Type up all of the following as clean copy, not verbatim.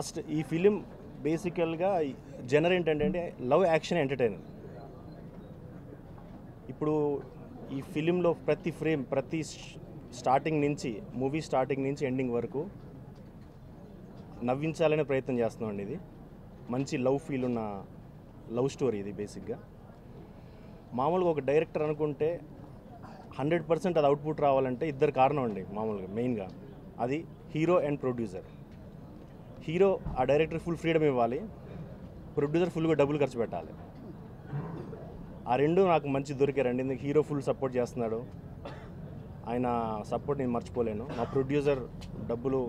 First ఈ film బేసికల్గా జనర్ ఏంటంటే లవ్ యాక్షన్ ఎంటర్టైనర్. ఇప్పుడు ఈ ఫిలింలో ప్రతి ఫ్రేమ్, ప్రతి స్టార్టింగ్ నుంచి, మూవీ స్టార్టింగ్ నుంచి ఎండింగ్ వరకు నవ్వించాలనే ప్రయత్నం చేస్తున్నామండి. ఇది మంచి లవ్ ఫీల్ ఉన్న లవ్ స్టోరీ ఇది. బేసిక్గా మామూలుగా ఒక డైరెక్టర్ అనుకుంటే 100% అది అవుట్పుట్ రావాలంటే ఇద్దరు కారణం అండి మామూలుగా మెయిన్గా. అది హీరో అండ్ ప్రొడ్యూసర్. హీరో ఆ డైరెక్టర్ ఫుల్ ఫ్రీడమ్ ఇవ్వాలి, ప్రొడ్యూసర్ ఫుల్గా డబ్బులు ఖర్చు పెట్టాలి. ఆ రెండు నాకు మంచి దొరికారండి. ఎందుకు హీరో ఫుల్ సపోర్ట్ చేస్తున్నాడు, ఆయన సపోర్ట్ నేను మర్చిపోలేను. మా ప్రొడ్యూసర్ డబ్బులు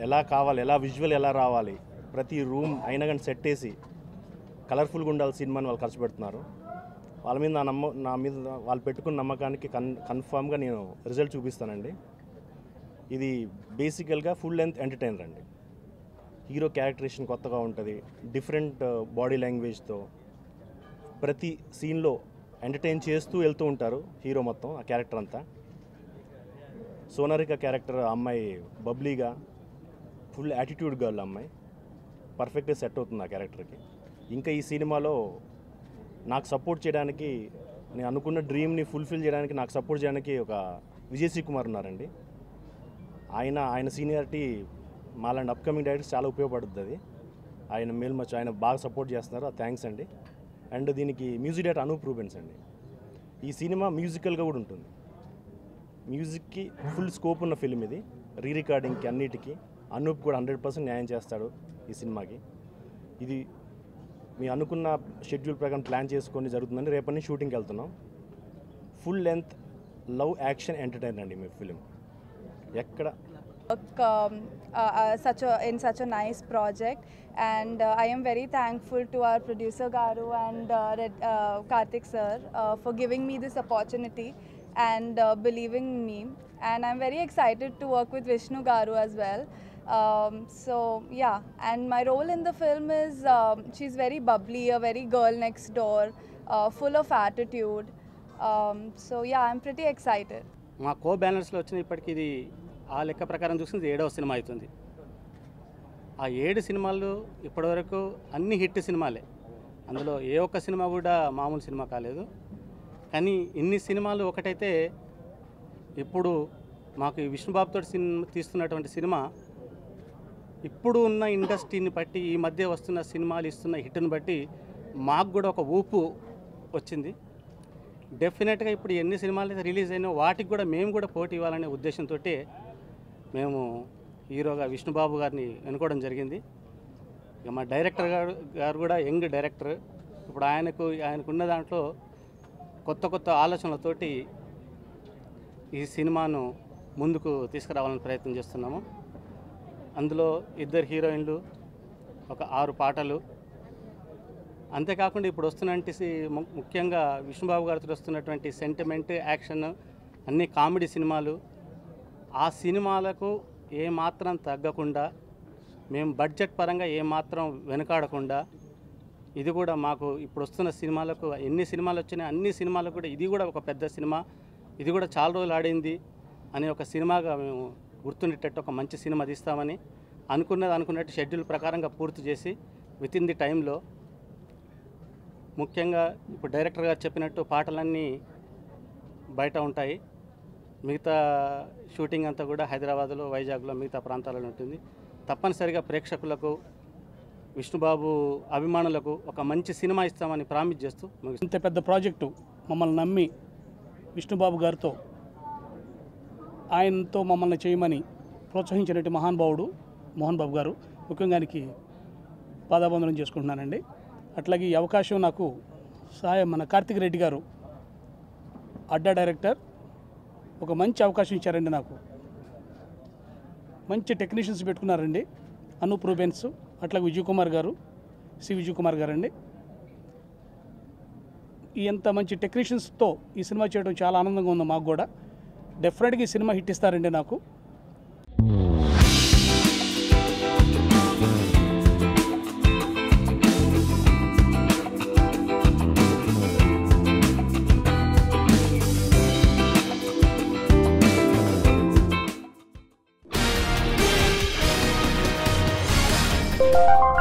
ఎలా కావాలి, ఎలా విజువల్ ఎలా రావాలి, ప్రతి రూమ్ అయినా కానీ సెట్ వేసి కలర్ఫుల్గా ఉండాలి సినిమాని వాళ్ళు ఖర్చు పెడుతున్నారు. వాళ్ళ మీద నా మీద వాళ్ళు పెట్టుకున్న నమ్మకానికి కన్ఫామ్గా నేను రిజల్ట్ చూపిస్తానండి. ఇది బేసికల్గా ఫుల్ లెంత్ ఎంటర్టైనర్ అండి. హీరో క్యారెక్టరేషన్ కొత్తగా ఉంటుంది, డిఫరెంట్ బాడీ లాంగ్వేజ్తో ప్రతి సీన్లో ఎంటర్టైన్ చేస్తూ వెళ్తూ ఉంటారు హీరో మొత్తం. ఆ క్యారెక్టర్ అంతా సోనారిక క్యారెక్టర్, అమ్మాయి బబ్లీగా ఫుల్ యాటిట్యూడ్ గర్ల్ అమ్మాయి, పర్ఫెక్ట్గా సెట్ అవుతుంది ఆ క్యారెక్టర్కి. ఇంకా ఈ సినిమాలో నాకు సపోర్ట్ చేయడానికి, నేను అనుకున్న డ్రీమ్ని ఫుల్ఫిల్ చేయడానికి నాకు సపోర్ట్ చేయడానికి ఒక విజయ్ సి కుమార్ ఉన్నారండి. ఆయన సీనియారిటీ మాలాంటి అప్కమింగ్ డైరెక్టర్స్ చాలా ఉపయోగపడుతుంది. అది ఆయన మేల్మచ్చు, ఆయన బాగా సపోర్ట్ చేస్తున్నారు, థ్యాంక్స్ అండి. అండ్ దీనికి మ్యూజిక్ డైరెక్టర్ అనూప్ రూబెన్స్ అండి. ఈ సినిమా మ్యూజికల్గా కూడా ఉంటుంది, మ్యూజిక్కి ఫుల్ స్కోప్ ఉన్న ఫిలిం ఇది. రీ రికార్డింగ్కి అన్నిటికీ అనూప్ కూడా 100% న్యాయం చేస్తాడు ఈ సినిమాకి. ఇది మీ అనుకున్న షెడ్యూల్ ప్రకారం ప్లాన్ చేసుకొని జరుగుతుందని రేపటి నుంచి షూటింగ్కి వెళ్తున్నాం. Full length love action entertainer అండి మీ ఫిలిం. ఎక్కడ in such a nice project, and I am very thankful to our producer Garu and Karthik sir for giving me this opportunity and believing in me, and I'm very excited to work with Vishnu Garu as well. So yeah, and my role in the film is she's very bubbly, a very girl next door, full of attitude. So yeah, I'm pretty excited. మా కో బ్యానర్స్లో వచ్చిన ఇప్పటికి ఇది ఆ లెక్క ప్రకారం చూసింది 7వ cinema అవుతుంది. ఆ 7 సినిమాలు ఇప్పటివరకు అన్ని హిట్ సినిమాలే. అందులో ఏ ఒక్క సినిమా కూడా మామూలు సినిమా కాలేదు. కానీ ఇన్ని సినిమాలు ఒకటైతే ఇప్పుడు మాకు ఈ విష్ణుబాబుతో తీస్తున్నటువంటి సినిమా ఇప్పుడు ఉన్న ఇండస్ట్రీని బట్టి, ఈ మధ్య వస్తున్న సినిమాలు ఇస్తున్న హిట్ని బట్టి మాకు కూడా ఒక ఊపు వచ్చింది. డెఫినెట్గా ఇప్పుడు ఎన్ని సినిమాలు అయితే రిలీజ్ అయినా వాటికి కూడా మేము కూడా పోటీ ఇవ్వాలనే ఉద్దేశంతో మేము హీరోగా విష్ణుబాబు గారిని ఎన్నుకోవడం జరిగింది. ఇక మా డైరెక్టర్ గారు కూడా యంగ్ డైరెక్టర్. ఇప్పుడు ఆయనకున్న దాంట్లో కొత్త ఆలోచనలతోటి ఈ సినిమాను ముందుకు తీసుకురావాలని ప్రయత్నం చేస్తున్నాము. అందులో 2 హీరోయిన్లు, ఒక 6 పాటలు, అంతేకాకుండా ఇప్పుడు వస్తున్నటువంటి ముఖ్యంగా విష్ణుబాబు గారితో వస్తున్నటువంటి సెంటిమెంట్, యాక్షన్ అన్ని కామెడీ సినిమాలు. ఆ సినిమాలకు ఏమాత్రం తగ్గకుండా, మేము బడ్జెట్ పరంగా ఏమాత్రం వెనుకాడకుండా, ఇది కూడా మాకు ఇప్పుడు వస్తున్న సినిమాలకు ఎన్ని సినిమాలు వచ్చినాయి అన్ని సినిమాలకు కూడా ఇది కూడా ఒక పెద్ద సినిమా, ఇది కూడా చాలా రోజులు ఆడింది అనే ఒక సినిమాగా మేము గుర్తుండేటట్టు ఒక మంచి సినిమా తీస్తామని అనుకున్నట్టు షెడ్యూల్ ప్రకారంగా పూర్తి చేసి వితిన్ ది టైంలో, ముఖ్యంగా ఇప్పుడు డైరెక్టర్ గారు చెప్పినట్టు పాటలన్నీ బయట ఉంటాయి. మిగతా షూటింగ్ అంతా కూడా హైదరాబాద్లో, వైజాగ్లో, మిగతా ప్రాంతాలలో ఉంటుంది. తప్పనిసరిగా ప్రేక్షకులకు, విష్ణుబాబు అభిమానులకు ఒక మంచి సినిమా ఇస్తామని ప్రామిస్ చేస్తూ ఇంత పెద్ద ప్రాజెక్టు మమ్మల్ని నమ్మి విష్ణుబాబు గారితో, ఆయనతో మమ్మల్ని చేయమని ప్రోత్సహించినట్టు మహానుభావుడు మోహన్ బాబు గారు, ముఖ్యంగా ఆయనకి పాదాబంధనం చేసుకుంటున్నానండి. అట్లాగే ఈ అవకాశం నాకు మన కార్తిక్ రెడ్డి గారు, అడ్డా డైరెక్టర్, ఒక మంచి అవకాశం ఇచ్చారండి. నాకు మంచి టెక్నీషియన్స్ పెట్టుకున్నారండి. అనూప్ రూబెన్స్, అట్లాగే విజయ్ కుమార్ గారు, విజయ్ కుమార్ గారు అండి. ఎంత మంచి టెక్నీషియన్స్తో ఈ సినిమా చేయడం చాలా ఆనందంగా ఉంది మాకు కూడా. డెఫినెట్గా ఈ సినిమా హిట్ ఇస్తారండి నాకు. Thank you.